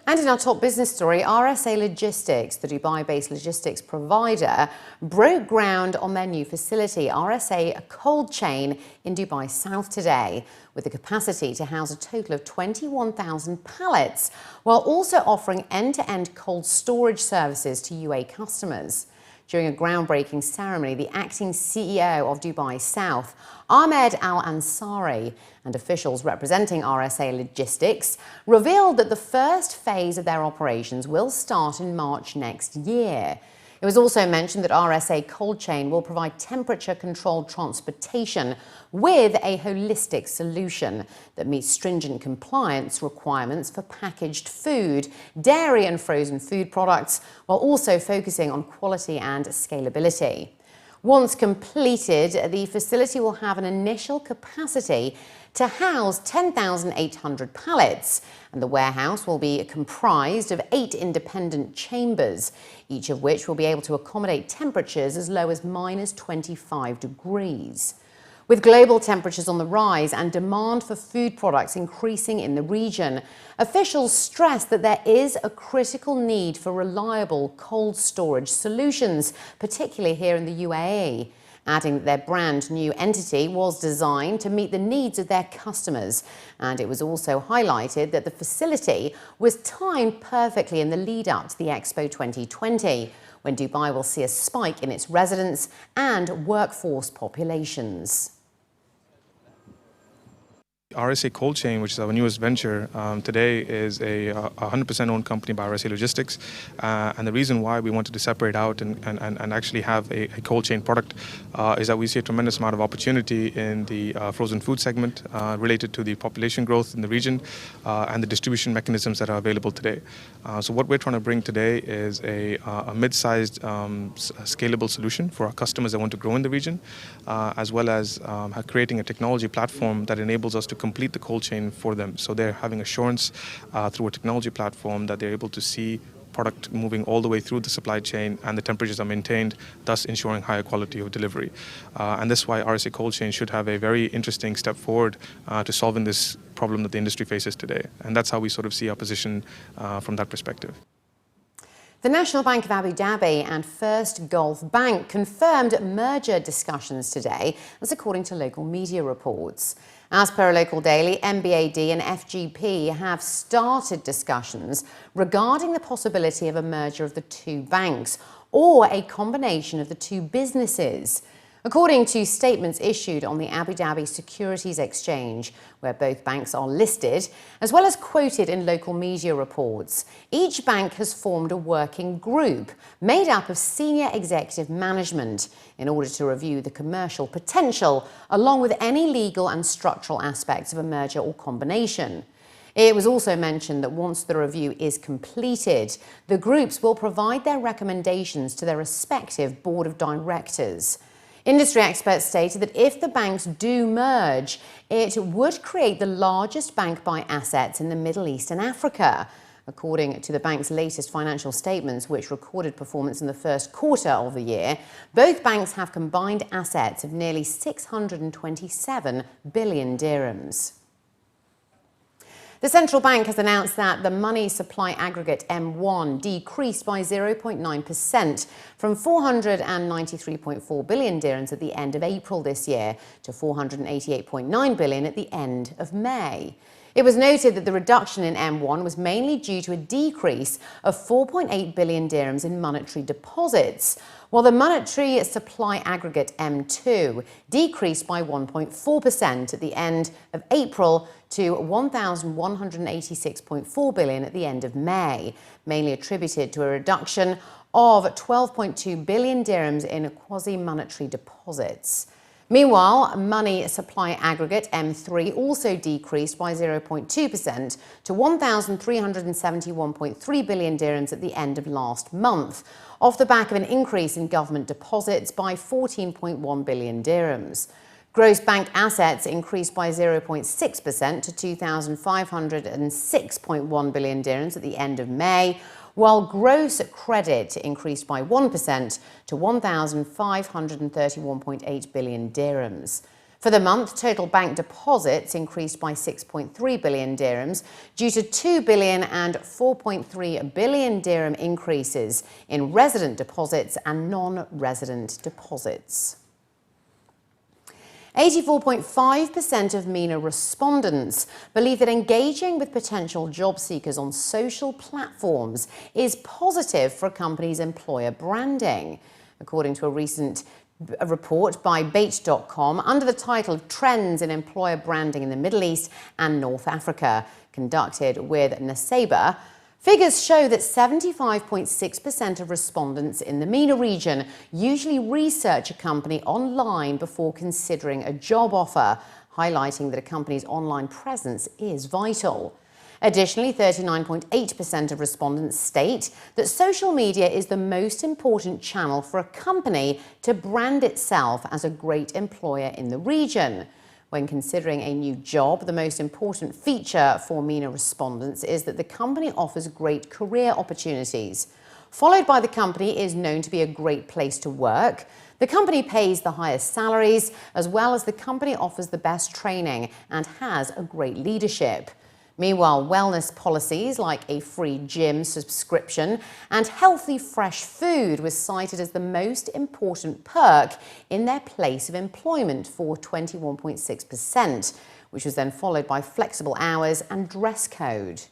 And in our top business story, RSA Logistics, the Dubai-based logistics provider, broke ground on their new facility, RSA Cold Chain, in Dubai South today, with the capacity to house a total of 21,000 pallets, while also offering end-to-end cold storage services to UAE customers. During a groundbreaking ceremony, the acting CEO of Dubai South, Ahmed Al-Ansari, and officials representing RSA Logistics revealed that the first phase of their operations will start in March next year. It was also mentioned that RSA Cold Chain will provide temperature-controlled transportation with a holistic solution that meets stringent compliance requirements for packaged food, dairy and frozen food products, while also focusing on quality and scalability. Once completed, the facility will have an initial capacity to house 10,800 pallets, and the warehouse will be comprised of 8 independent chambers, each of which will be able to accommodate temperatures as low as -25 degrees. With global temperatures on the rise and demand for food products increasing in the region, officials stress that there is a critical need for reliable cold storage solutions, particularly here in the UAE, adding that their brand new entity was designed to meet the needs of their customers. And it was also highlighted that the facility was timed perfectly in the lead up to the Expo 2020, when Dubai will see a spike in its residents and workforce populations. RSA Cold Chain, which is our newest venture, today is a 100% owned company by RSA Logistics. And the reason why we wanted to separate out and actually have a cold chain product is that we see a tremendous amount of opportunity in the frozen food segment related to the population growth in the region and the distribution mechanisms that are available today. So what we're trying to bring today is a mid-sized scalable solution for our customers that want to grow in the region, as well as creating a technology platform that enables us to complete the cold chain for them. So they're having assurance through a technology platform that they're able to see product moving all the way through the supply chain and the temperatures are maintained, thus ensuring higher quality of delivery. And that's why RSA Cold Chain should have a very interesting step forward to solving this problem that the industry faces today. And that's how we sort of see our position from that perspective. The National Bank of Abu Dhabi and First Gulf Bank confirmed merger discussions today, as according to local media reports. As per a local daily, MBAD and FGP have started discussions regarding the possibility of a merger of the two banks or a combination of the two businesses. According to statements issued on the Abu Dhabi Securities Exchange, where both banks are listed, as well as quoted in local media reports, each bank has formed a working group made up of senior executive management in order to review the commercial potential, along with any legal and structural aspects of a merger or combination. It was also mentioned that once the review is completed, the groups will provide their recommendations to their respective board of directors. Industry experts stated that if the banks do merge, it would create the largest bank by assets in the Middle East and Africa. According to the bank's latest financial statements, which recorded performance in the first quarter of the year, both banks have combined assets of nearly 627 billion dirhams. The central bank has announced that the money supply aggregate M1 decreased by 0.9% from 493.4 billion dirhams at the end of April this year to 488.9 billion at the end of May. It was noted that the reduction in M1 was mainly due to a decrease of 4.8 billion dirhams in monetary deposits, while the monetary supply aggregate M2 decreased by 1.4% at the end of April to 1,186.4 billion at the end of May, mainly attributed to a reduction of 12.2 billion dirhams in quasi-monetary deposits. Meanwhile, money supply aggregate M3 also decreased by 0.2% to 1,371.3 billion dirhams at the end of last month, off the back of an increase in government deposits by 14.1 billion dirhams. Gross bank assets increased by 0.6% to 2,506.1 billion dirhams at the end of May, while gross credit increased by 1% to 1,531.8 billion dirhams. For the month, total bank deposits increased by 6.3 billion dirhams due to 2 billion and 4.3 billion dirham increases in resident deposits and non-resident deposits. 84.5% of MENA respondents believe that engaging with potential job seekers on social platforms is positive for a company's employer branding, according to a recent report by Bait.com under the title Trends in Employer Branding in the Middle East and North Africa, conducted with Naseba. Figures show that 75.6% of respondents in the MENA region usually research a company online before considering a job offer, highlighting that a company's online presence is vital. Additionally, 39.8% of respondents state that social media is the most important channel for a company to brand itself as a great employer in the region. When considering a new job, the most important feature for MENA respondents is that the company offers great career opportunities. Followed by the company is known to be a great place to work. The company pays the highest salaries, as well as the company offers the best training and has a great leadership. Meanwhile, wellness policies like a free gym subscription and healthy fresh food was cited as the most important perk in their place of employment for 21.6%, which was then followed by flexible hours and dress code.